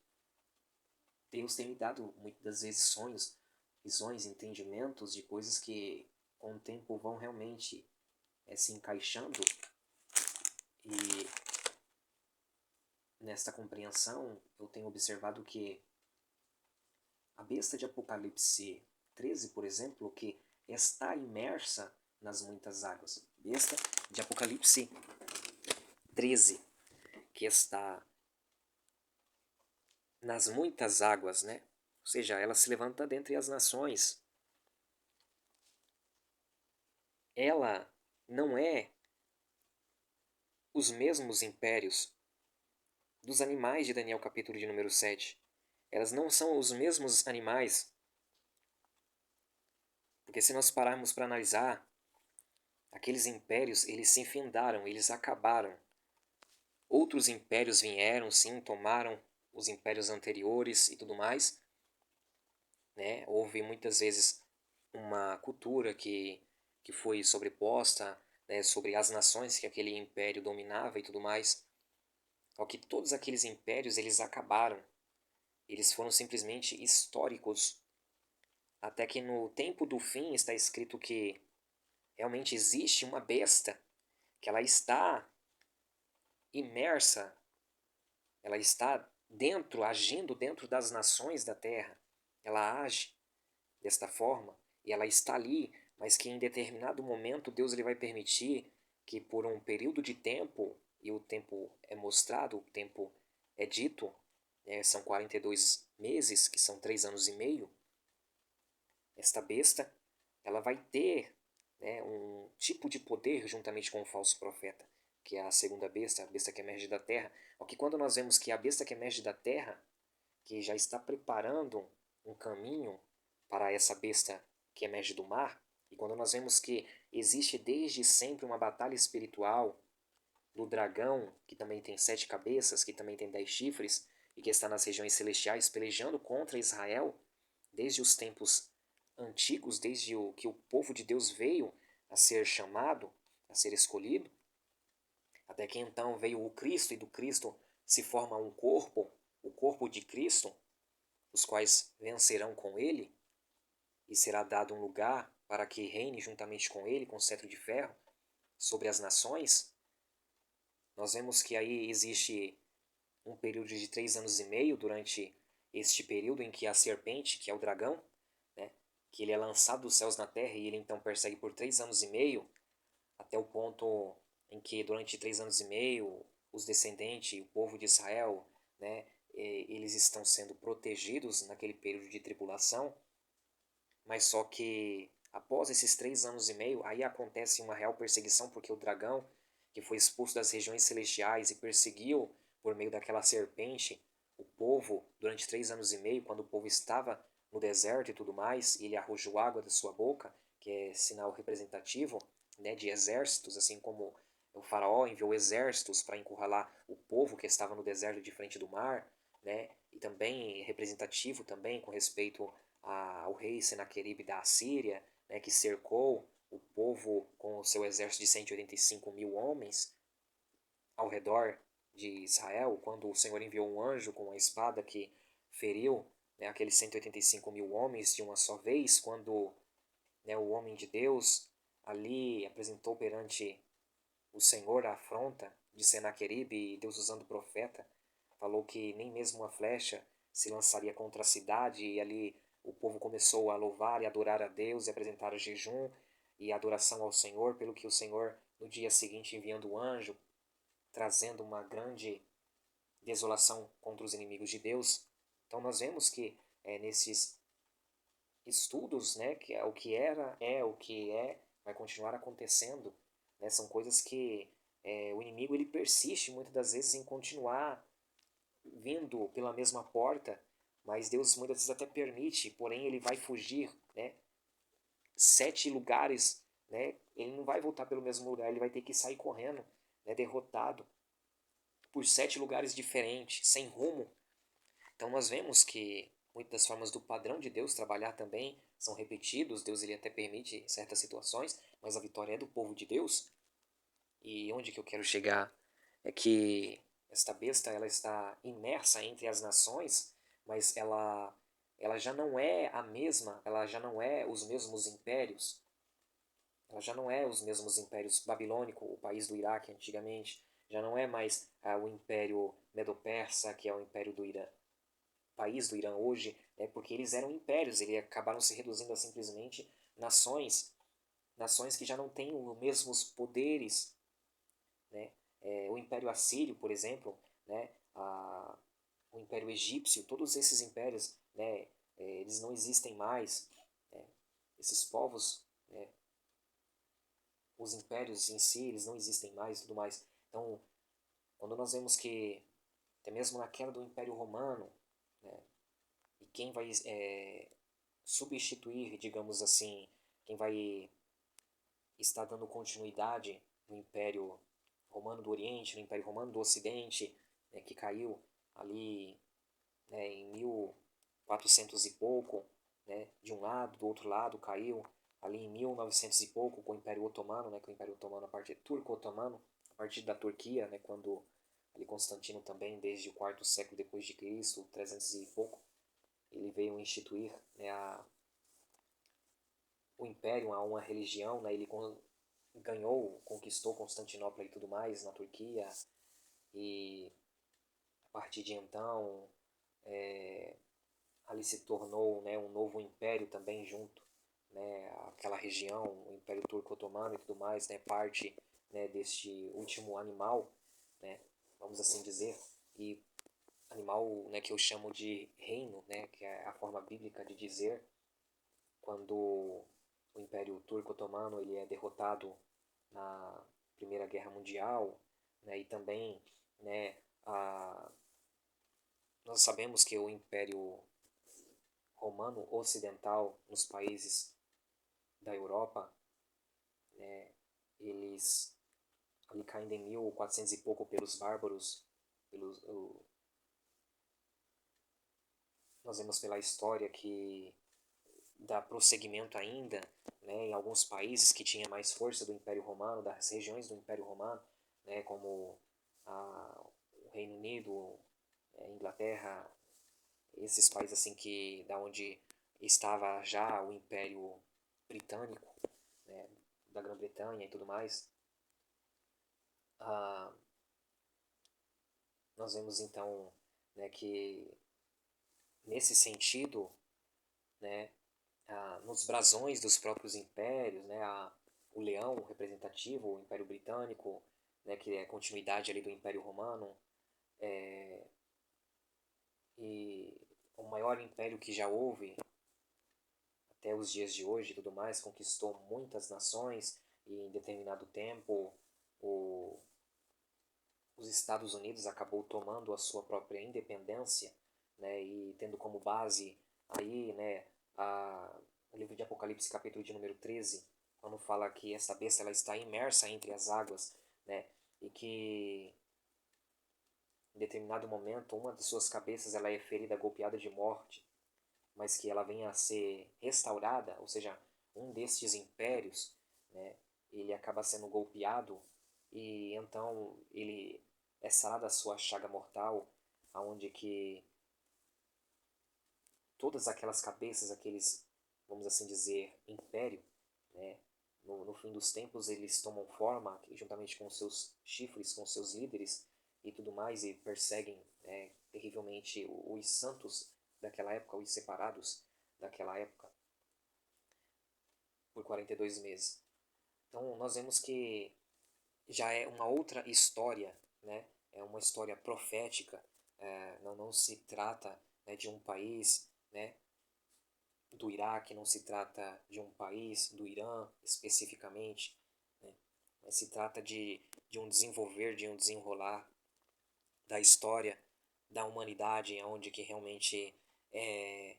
Deus tem me dado muitas das vezes sonhos, visões, entendimentos de coisas que com o tempo vão realmente se encaixando, e nesta compreensão eu tenho observado que a besta de Apocalipse 13, por exemplo, que está imersa nas muitas águas. Besta de Apocalipse 13, que está nas muitas águas, né? Ou seja, ela se levanta dentre as nações. Ela não é os mesmos impérios dos animais de Daniel capítulo de número 7. Elas não são os mesmos animais. Porque se nós pararmos para analisar, aqueles impérios, eles se findaram, eles acabaram. Outros impérios vieram, sim, tomaram os impérios anteriores e tudo mais, né? Houve muitas vezes uma cultura que foi sobreposta, né, sobre as nações que aquele império dominava e tudo mais. Só que todos aqueles impérios, eles acabaram. Eles foram simplesmente históricos. Até que no tempo do fim está escrito que realmente existe uma besta, que ela está imersa, ela está dentro, agindo dentro das nações da terra. Ela age desta forma e ela está ali, mas que em determinado momento Deus ele vai permitir que por um período de tempo, e o tempo é mostrado, o tempo é dito, são 42 meses, que são 3 anos e meio, esta besta ela vai ter, né, um tipo de poder juntamente com o falso profeta, que é a segunda besta, a besta que emerge da terra. Ao que quando nós vemos que a besta que emerge da terra, que já está preparando um caminho para essa besta que emerge do mar, e quando nós vemos que existe desde sempre uma batalha espiritual do dragão, que também tem 7 cabeças, que também tem 10 chifres, e que está nas regiões celestiais pelejando contra Israel, desde os tempos antigos, desde o que o povo de Deus veio a ser chamado, a ser escolhido, até que então veio o Cristo, e do Cristo se forma um corpo, o corpo de Cristo, os quais vencerão com ele, e será dado um lugar para que reine juntamente com ele, com cetro de ferro, sobre as nações. Nós vemos que aí existe um período de 3 anos e meio, durante este período em que a serpente, que é o dragão, né, que ele é lançado dos céus na terra, e ele então persegue por 3 anos e meio, até o ponto em que durante 3 anos e meio os descendentes, o povo de Israel, né, eles estão sendo protegidos naquele período de tribulação, mas só que após esses 3 anos e meio, aí acontece uma real perseguição, porque o dragão, que foi expulso das regiões celestiais e perseguiu por meio daquela serpente o povo durante 3 anos e meio, quando o povo estava no deserto e tudo mais, e ele arrojou água da sua boca, que é sinal representativo, né, de exércitos, assim como o faraó enviou exércitos para encurralar o povo que estava no deserto de frente do mar, né, e também representativo também com respeito ao rei Senaqueribe da Assíria, né, que cercou o povo com o seu exército de 185 mil homens ao redor de Israel, quando o Senhor enviou um anjo com uma espada que feriu, né, aqueles 185 mil homens de uma só vez, quando, né, o homem de Deus ali apresentou perante o Senhor a afronta de Senaqueribe, e Deus, usando o profeta, falou que nem mesmo uma flecha se lançaria contra a cidade, e ali o povo começou a louvar e adorar a Deus e apresentar o jejum e adoração ao Senhor, pelo que o Senhor, no dia seguinte, enviando o anjo, trazendo uma grande desolação contra os inimigos de Deus. Então nós vemos que nesses estudos, né, que é o que era, é o que é, vai continuar acontecendo, né, são coisas que o inimigo ele persiste muitas das vezes em continuar vindo pela mesma porta, mas Deus muitas vezes até permite, porém ele vai fugir, né, 7 lugares, né, ele não vai voltar pelo mesmo lugar, ele vai ter que sair correndo, né, derrotado por 7 lugares diferentes, sem rumo. Então nós vemos que muitas das formas do padrão de Deus trabalhar também são repetidos. Deus ele até permite certas situações, mas a vitória é do povo de Deus. E onde que eu quero chegar é que esta besta ela está imersa entre as nações, mas ela já não é a mesma, ela já não é os mesmos impérios, ela já não é os mesmos impérios babilônico, o país do Iraque antigamente, já não é mais o império Medo-Persa, que é o império do Irã, país do Irã hoje, porque eles eram impérios, eles acabaram se reduzindo a simplesmente nações, nações que já não têm os mesmos poderes, né? O Império Assírio, por exemplo, né? O Império Egípcio, todos esses impérios, né? Eles não existem mais, né? Esses povos, né? Os impérios em si, eles não existem mais e tudo mais. Então, quando nós vemos que, até mesmo na queda do Império Romano, né? E quem vai substituir, digamos assim, quem vai estar dando continuidade no Império Romano do Oriente, no Império Romano do Ocidente, né, que caiu ali, né, em 1400 e pouco, né, de um lado, do outro lado caiu ali em 1900 e pouco com o Império Otomano, né, com o Império Otomano a partir turco-otomano, a partir da Turquia, né, quando ali Constantino também desde o quarto século depois de Cristo, 300 e pouco, ele veio instituir, né, o império a uma religião, né, ele ganhou, conquistou Constantinopla e tudo mais na Turquia, e a partir de então ali se tornou, né, um novo império também junto, né, aquela região, o Império Turco-Otomano e tudo mais, né, parte, né, deste último animal, né, vamos assim dizer, e animal, né, que eu chamo de reino, né, que é a forma bíblica de dizer quando o Império Turco-Otomano ele é derrotado na Primeira Guerra Mundial, né, e também, né, nós sabemos que o Império Romano Ocidental nos países da Europa, né, eles ali caindo em 1400 e pouco pelos bárbaros, nós vemos pela história que dá prosseguimento ainda, né, em alguns países que tinha mais força do Império Romano, das regiões do Império Romano, né, como o Reino Unido, Inglaterra, esses países assim que da onde estava já o Império Britânico, né, da Grã-Bretanha e tudo mais. Ah, nós vemos então, né, que nesse sentido, né, nos brasões dos próprios impérios, né, o leão representativo, o Império Britânico, né, que é a continuidade ali do Império Romano, e o maior império que já houve até os dias de hoje e tudo mais, conquistou muitas nações e em determinado tempo o, os Estados Unidos acabou tomando a sua própria independência, né, e tendo como base aí, né, o livro de Apocalipse, capítulo de número 13, quando fala que essa besta ela está imersa entre as águas, né, e que em determinado momento uma de suas cabeças ela é ferida, golpeada de morte, mas que ela venha a ser restaurada, ou seja, um destes impérios, né, ele acaba sendo golpeado e então ele é sarado da sua chaga mortal, aonde que todas aquelas cabeças, aqueles, vamos assim dizer, império, né, no fim dos tempos eles tomam forma, juntamente com seus chifres, com seus líderes e tudo mais, e perseguem terrivelmente os santos daquela época, os separados daquela época, por 42 meses. Então nós vemos que já é uma outra história, né? É uma história profética, não se trata, né, de um país, né, do Iraque, não se trata de um país do Irã especificamente, né, mas se trata de um desenvolver, de um desenrolar da história da humanidade, onde que realmente é,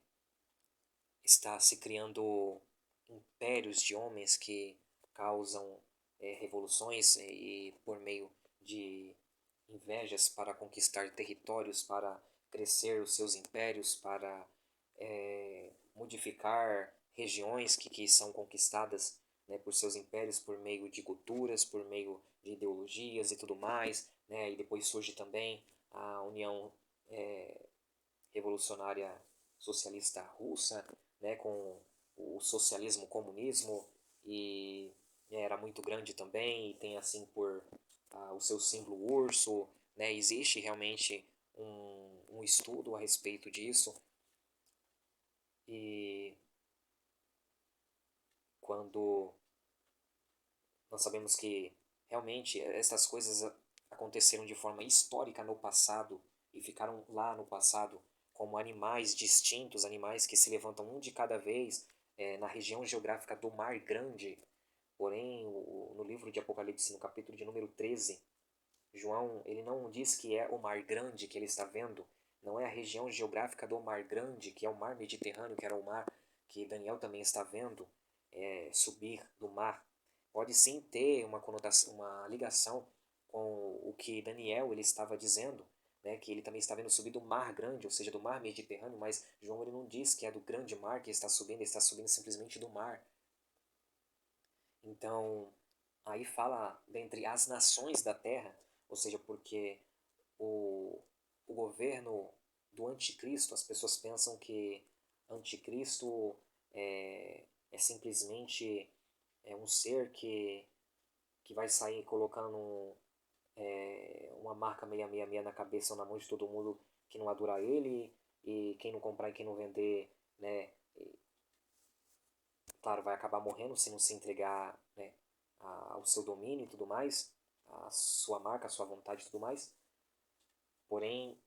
está se criando impérios de homens que causam revoluções e por meio de invejas para conquistar territórios, para crescer os seus impérios, para modificar regiões que são conquistadas, né, por seus impérios, por meio de culturas, por meio de ideologias e tudo mais, né, e depois surge também a União Revolucionária Socialista Russa, né, com o socialismo, o comunismo, e era muito grande também, e tem assim por o seu símbolo urso, né, existe realmente um estudo a respeito disso, e quando nós sabemos que realmente essas coisas aconteceram de forma histórica no passado e ficaram lá no passado como animais distintos, animais que se levantam um de cada vez na região geográfica do Mar Grande. Porém, no livro de Apocalipse, no capítulo de número 13, João ele não diz que é o Mar Grande que ele está vendo, não é a região geográfica do Mar Grande, que é o Mar Mediterrâneo, que era o mar que Daniel também está vendo subir do mar. Pode sim ter uma conotação, uma ligação com o que Daniel ele estava dizendo, né, que ele também está vendo subir do Mar Grande, ou seja, do Mar Mediterrâneo, mas João ele não diz que é do grande mar que ele está subindo simplesmente do mar. Então, aí fala dentre as nações da terra, ou seja, porque o, o governo do anticristo, as pessoas pensam que anticristo é simplesmente um ser que vai sair colocando uma marca 666 na cabeça ou na mão de todo mundo que não adorar ele, e quem não comprar e quem não vender, né, claro, vai acabar morrendo se não se entregar, né, ao seu domínio e tudo mais, a sua marca, a sua vontade e tudo mais. Porém,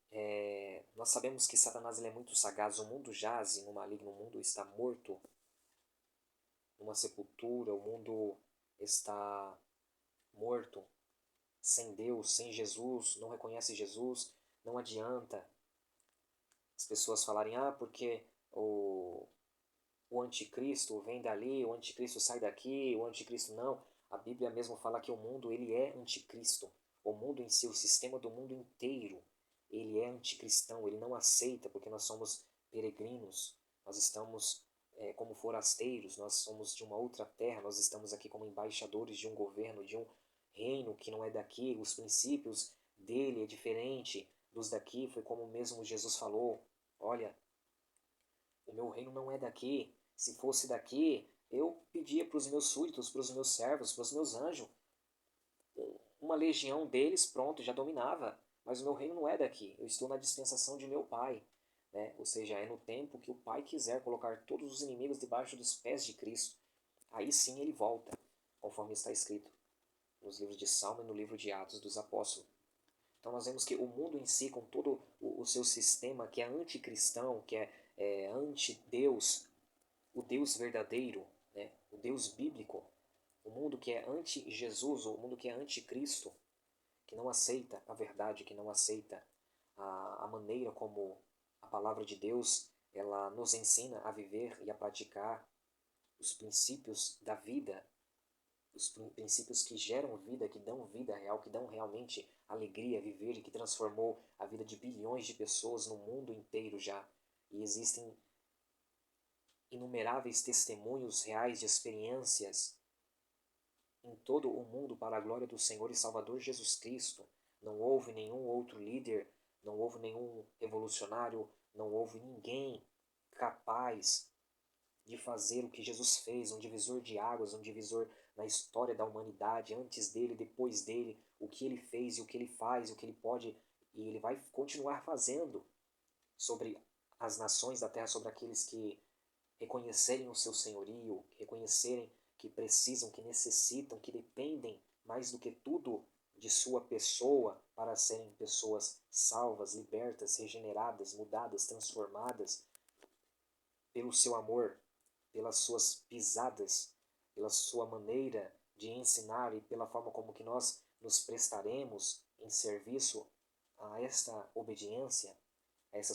nós sabemos que Satanás ele é muito sagaz. O mundo jaze no maligno, o mundo está morto numa sepultura, o mundo está morto, sem Deus, sem Jesus, não reconhece Jesus, não adianta as pessoas falarem, porque o anticristo vem dali, o anticristo sai daqui, o anticristo não. A Bíblia mesmo fala que o mundo ele é anticristo. O mundo em si, o sistema do mundo inteiro, ele é anticristão, ele não aceita, porque nós somos peregrinos, nós estamos como forasteiros, nós somos de uma outra terra, nós estamos aqui como embaixadores de um governo, de um reino que não é daqui, os princípios dele é diferente dos daqui, foi como mesmo Jesus falou, olha, o meu reino não é daqui. Se fosse daqui, eu pedia para os meus súditos, para os meus servos, para os meus anjos, uma legião deles, pronto, já dominava. Mas o meu reino não é daqui. Eu estou na dispensação de meu Pai. Né? Ou seja, é no tempo que o Pai quiser colocar todos os inimigos debaixo dos pés de Cristo. Aí sim ele volta, conforme está escrito nos livros de Salmo e no livro de Atos dos Apóstolos. Então nós vemos que o mundo em si, com todo o seu sistema que é anticristão, que é anti-Deus, o Deus verdadeiro, né? O Deus bíblico, o mundo que é anti-Jesus, o mundo que é anti-Cristo, que não aceita a verdade, que não aceita a maneira como a palavra de Deus ela nos ensina a viver e a praticar os princípios da vida, os princípios que geram vida, que dão vida real, que dão realmente alegria a viver e que transformou a vida de bilhões de pessoas no mundo inteiro já. E existem inumeráveis testemunhos reais de experiências em todo o mundo para a glória do Senhor e Salvador Jesus Cristo. Não houve nenhum outro líder, não houve nenhum revolucionário, não houve ninguém capaz de fazer o que Jesus fez, um divisor de águas, um divisor na história da humanidade, antes dele, depois dele, o que ele fez e o que ele faz, o que ele pode e ele vai continuar fazendo sobre as nações da terra, sobre aqueles que reconhecerem o seu senhorio, reconhecerem que precisam, que necessitam, que dependem mais do que tudo de sua pessoa para serem pessoas salvas, libertas, regeneradas, mudadas, transformadas pelo seu amor, pelas suas pisadas, pela sua maneira de ensinar e pela forma como que nós nos prestaremos em serviço a esta obediência, a essa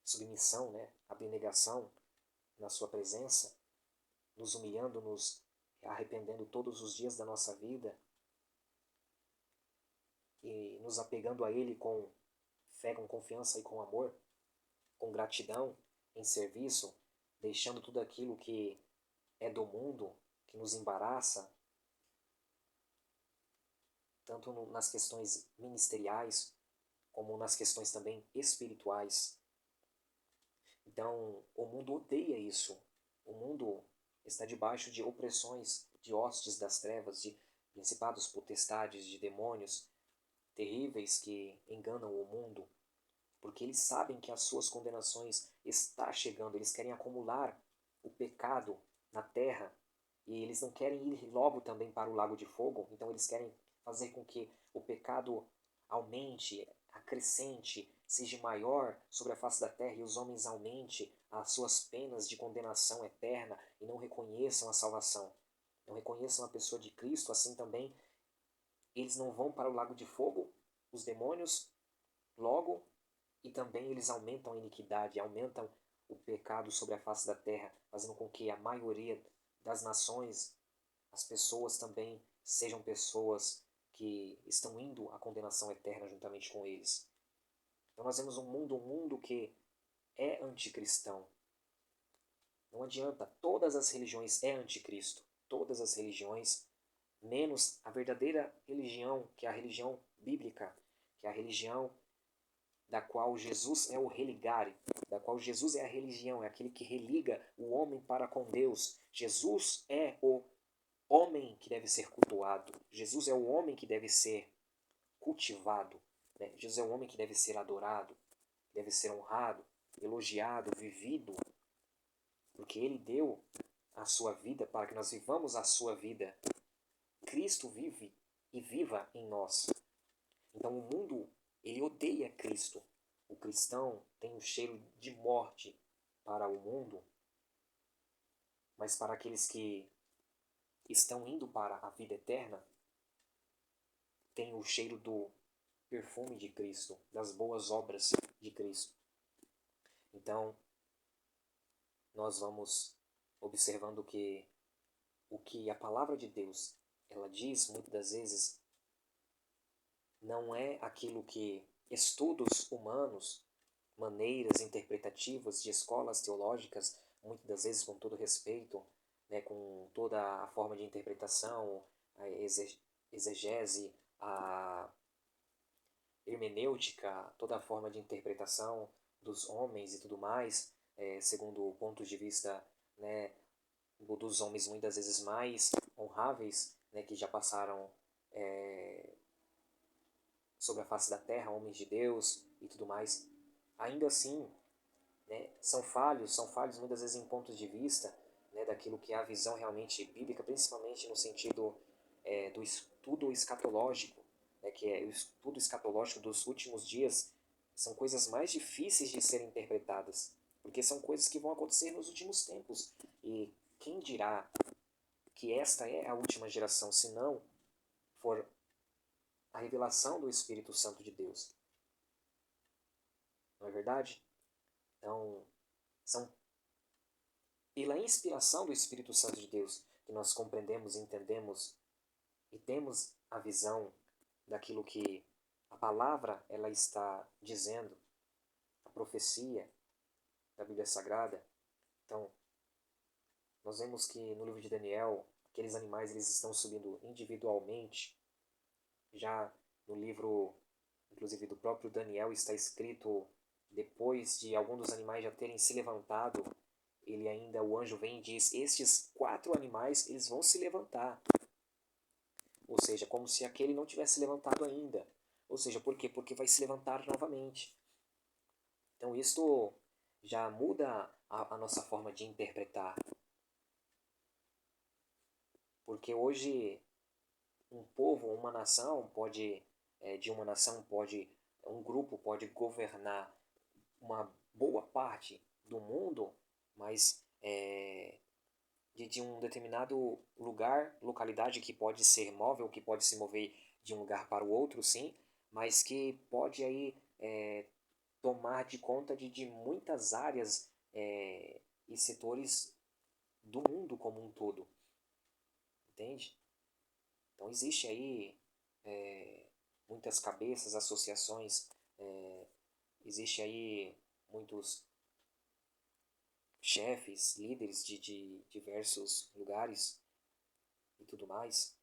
submissão, né, abnegação na sua presença, nos humilhando, nos arrependendo todos os dias da nossa vida e nos apegando a Ele com fé, com confiança e com amor, com gratidão em serviço, deixando tudo aquilo que é do mundo, que nos embaraça, tanto nas questões ministeriais, como nas questões também espirituais. Então, o mundo odeia isso. O mundo está debaixo de opressões, de hostes das trevas, de principados, potestades, de demônios terríveis que enganam o mundo, porque eles sabem que as suas condenações está chegando, eles querem acumular o pecado na terra e eles não querem ir logo também para o lago de fogo, então eles querem fazer com que o pecado aumente, acrescente, seja maior sobre a face da terra e os homens aumente as suas penas de condenação eterna e não reconheçam a salvação, não reconheçam a pessoa de Cristo, assim também eles não vão para o lago de fogo, os demônios, logo, e também eles aumentam a iniquidade, aumentam o pecado sobre a face da terra, fazendo com que a maioria das nações, as pessoas também sejam pessoas que estão indo à condenação eterna juntamente com eles. Então nós vemos um mundo que é anticristão. Não adianta, todas as religiões é anticristo. Todas as religiões, menos a verdadeira religião, que é a religião bíblica, que é a religião da qual Jesus é o religare, da qual Jesus é a religião, é aquele que religa o homem para com Deus. Jesus é o homem que deve ser cultuado. Jesus é o homem que deve ser cultivado. Né? Jesus é o homem que deve ser adorado, deve ser honrado, elogiado, vivido, porque ele deu a sua vida para que nós vivamos a sua vida. Cristo vive e viva em nós. Então o mundo, ele odeia Cristo. O cristão tem um cheiro de morte para o mundo, mas para aqueles que estão indo para a vida eterna, tem o cheiro do perfume de Cristo, das boas obras de Cristo. Então, nós vamos observando que o que a palavra de Deus ela diz muitas das vezes não é aquilo que estudos humanos, maneiras interpretativas de escolas teológicas, muitas das vezes com todo respeito, né, com toda a forma de interpretação, a exegese, a hermenêutica, toda a forma de interpretação dos homens e tudo mais, segundo pontos de vista, né, dos homens muitas vezes mais honráveis, né, que já passaram sobre a face da terra, homens de Deus e tudo mais, ainda assim, né, são falhos muitas vezes em pontos de vista, né, daquilo que é a visão realmente bíblica, principalmente no sentido do estudo escatológico, né, que é o estudo escatológico dos últimos dias, são coisas mais difíceis de serem interpretadas, porque são coisas que vão acontecer nos últimos tempos. E quem dirá que esta é a última geração, se não for a revelação do Espírito Santo de Deus? Não é verdade? Então, são pela inspiração do Espírito Santo de Deus que nós compreendemos, entendemos e temos a visão daquilo que a palavra ela está dizendo, a profecia da Bíblia Sagrada. Então, nós vemos que no livro de Daniel, aqueles animais eles estão subindo individualmente. Já no livro, inclusive do próprio Daniel, está escrito, depois de alguns dos animais já terem se levantado, ele ainda, o anjo vem e diz, estes 4 animais, eles vão se levantar. Ou seja, como se aquele não tivesse levantado ainda. Ou seja, por quê? Porque vai se levantar novamente. Então isto já muda a nossa forma de interpretar. Porque hoje um povo, uma nação pode, de uma nação pode, um grupo pode governar uma boa parte do mundo, mas de um determinado lugar, localidade que pode ser móvel, que pode se mover de um lugar para o outro, sim, mas que pode aí tomar de conta de muitas áreas e setores do mundo como um todo, entende? Então existe aí muitas cabeças, associações, existe aí muitos chefes, líderes de diversos lugares e tudo mais,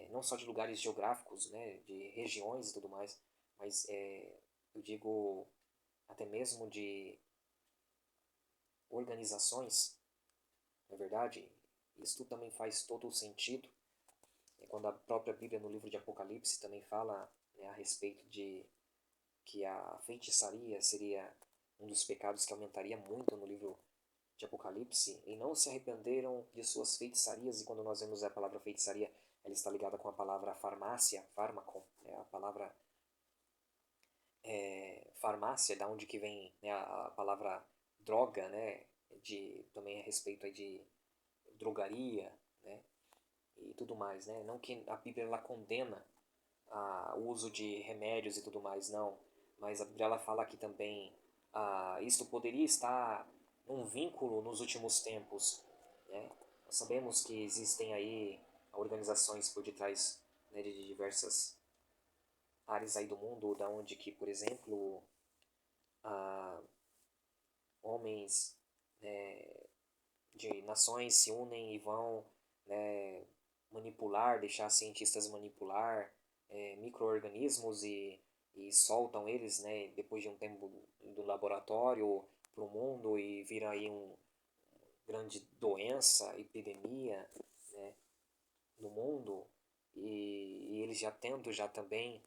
não só de lugares geográficos, né, de regiões e tudo mais, mas eu digo até mesmo de organizações, na verdade, isso também faz todo o sentido. É quando a própria Bíblia, no livro de Apocalipse, também fala, né, a respeito de que a feitiçaria seria um dos pecados que aumentaria muito no livro de Apocalipse, e não se arrependeram de suas feitiçarias, e quando nós vemos a palavra feitiçaria, ela está ligada com a palavra farmácia, fármaco, a palavra farmácia, da onde que vem, né, a palavra droga, né, também a respeito aí de drogaria, né, e tudo mais, né, não que a Bíblia ela condena o uso de remédios e tudo mais, não, mas a Bíblia ela fala aqui também, isto poderia estar num vínculo nos últimos tempos, né, nós sabemos que existem aí organizações por detrás, né, de diversas áreas aí do mundo, da onde que, por exemplo, ah, homens, né, de nações se unem e vão, né, manipular, deixar cientistas manipular micro-organismos e soltam eles, né, depois de um tempo do laboratório para o mundo e vira aí grande doença, epidemia, né, no mundo e eles já tendo já também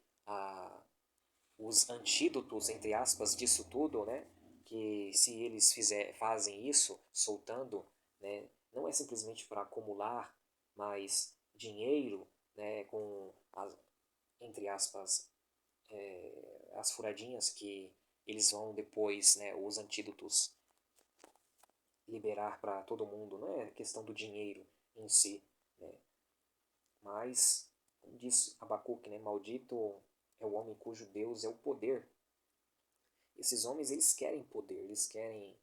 os antídotos, entre aspas, disso tudo, né? Que se eles fazem isso, soltando, né? Não é simplesmente para acumular mais dinheiro, né? Com, entre aspas, as furadinhas que eles vão depois, né? Os antídotos liberar para todo mundo. Não é questão do dinheiro em si, né? Mas, como diz Abacuque, né? Maldito é o homem cujo Deus é o poder. Esses homens, eles querem poder, eles querem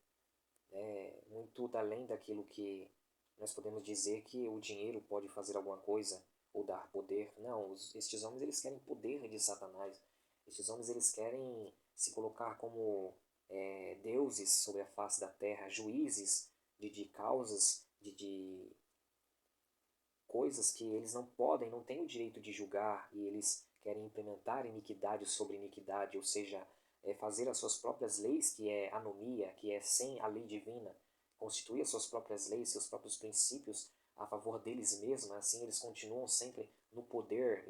muito além daquilo que nós podemos dizer que o dinheiro pode fazer alguma coisa ou dar poder. Não, estes homens, eles querem poder de Satanás. Estes homens, eles querem se colocar como deuses sobre a face da terra, juízes de causas, de coisas que eles não podem, não têm o direito de julgar, e eles querem implementar iniquidade sobre iniquidade, ou seja, fazer as suas próprias leis, que é anomia, que é sem a lei divina, constituir as suas próprias leis, seus próprios princípios a favor deles mesmos, assim eles continuam sempre no poder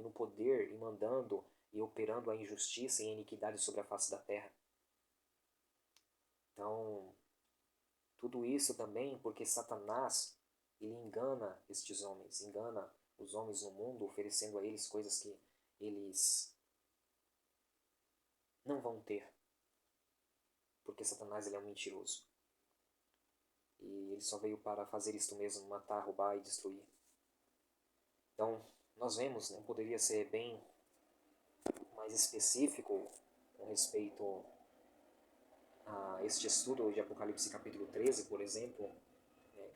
e mandando e operando a injustiça e a iniquidade sobre a face da terra. Então, tudo isso também porque Satanás, ele engana estes homens, engana os homens no mundo, oferecendo a eles coisas que eles não vão ter, porque Satanás ele é um mentiroso. E ele só veio para fazer isto mesmo, matar, roubar e destruir. Então, nós vemos, né, poderia ser bem mais específico com respeito a este estudo de Apocalipse capítulo 13, por exemplo.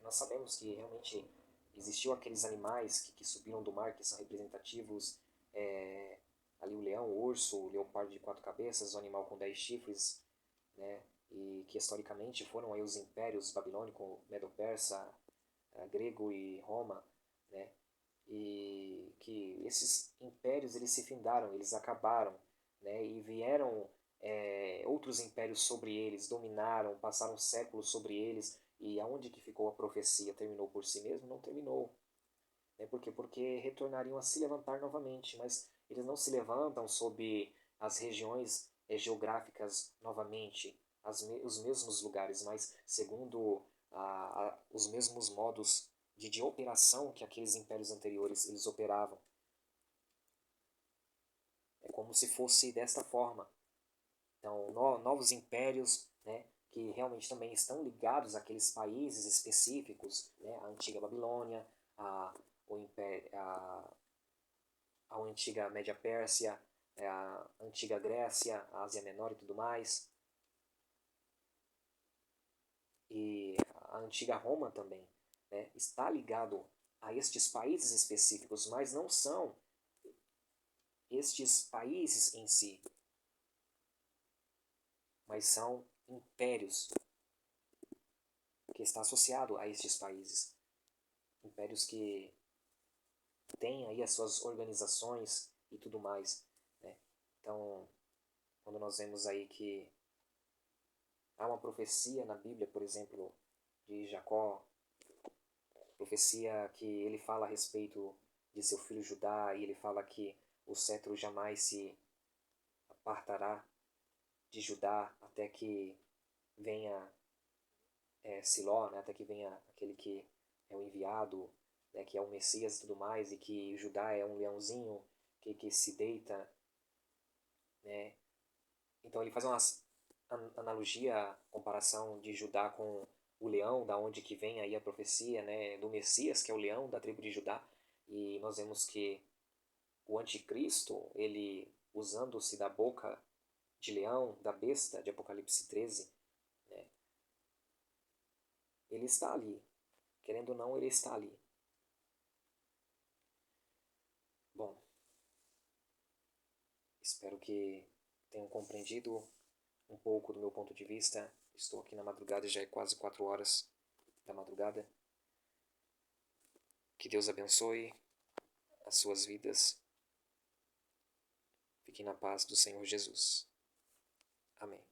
Nós sabemos que realmente existiu aqueles animais que subiram do mar, que são representativos, ali o leão, o urso, o leopardo de 4 cabeças, o animal com 10 chifres, né, e que historicamente foram aí os impérios babilônico, medo-persa, grego e Roma, né, e que esses impérios eles se findaram, eles acabaram, né, e vieram outros impérios sobre eles, dominaram, passaram séculos sobre eles, e aonde que ficou a profecia? Terminou por si mesmo? Não terminou. Por quê? Porque retornariam a se levantar novamente, mas eles não se levantam sob as regiões geográficas novamente, os mesmos lugares, mas segundo os mesmos modos de operação que aqueles impérios anteriores eles operavam. É como se fosse desta forma. Então, novos impérios, né, que realmente também estão ligados àqueles países específicos, né, a antiga Babilônia, o império, a antiga Média Pérsia, a antiga Grécia, a Ásia Menor e tudo mais, e a antiga Roma também, né, está ligado a estes países específicos, mas não são estes países em si, mas são impérios. porque está associado a estes países. Impérios que têm aí as suas organizações e tudo mais, né? Então, quando nós vemos aí que há uma profecia na Bíblia, por exemplo, de Jacó, profecia que ele fala a respeito de seu filho Judá, e ele fala que o cetro jamais se apartará de Judá até que venha Siló, né, até que venha aquele que é o enviado, né, que é o Messias e tudo mais, e que Judá é um leãozinho que se deita, né? Então ele faz uma analogia, comparação de Judá com o leão, da onde que vem aí a profecia, né, do Messias, que é o leão da tribo de Judá, e nós vemos que o anticristo, ele usando-se da boca de leão, da besta de Apocalipse 13, né, ele está ali, querendo ou não, ele está ali. Bom, espero que tenham compreendido um pouco do meu ponto de vista. Estou aqui na madrugada, já é quase 4 horas da madrugada. Que Deus abençoe as suas vidas. Fiquem na paz do Senhor Jesus. Amém.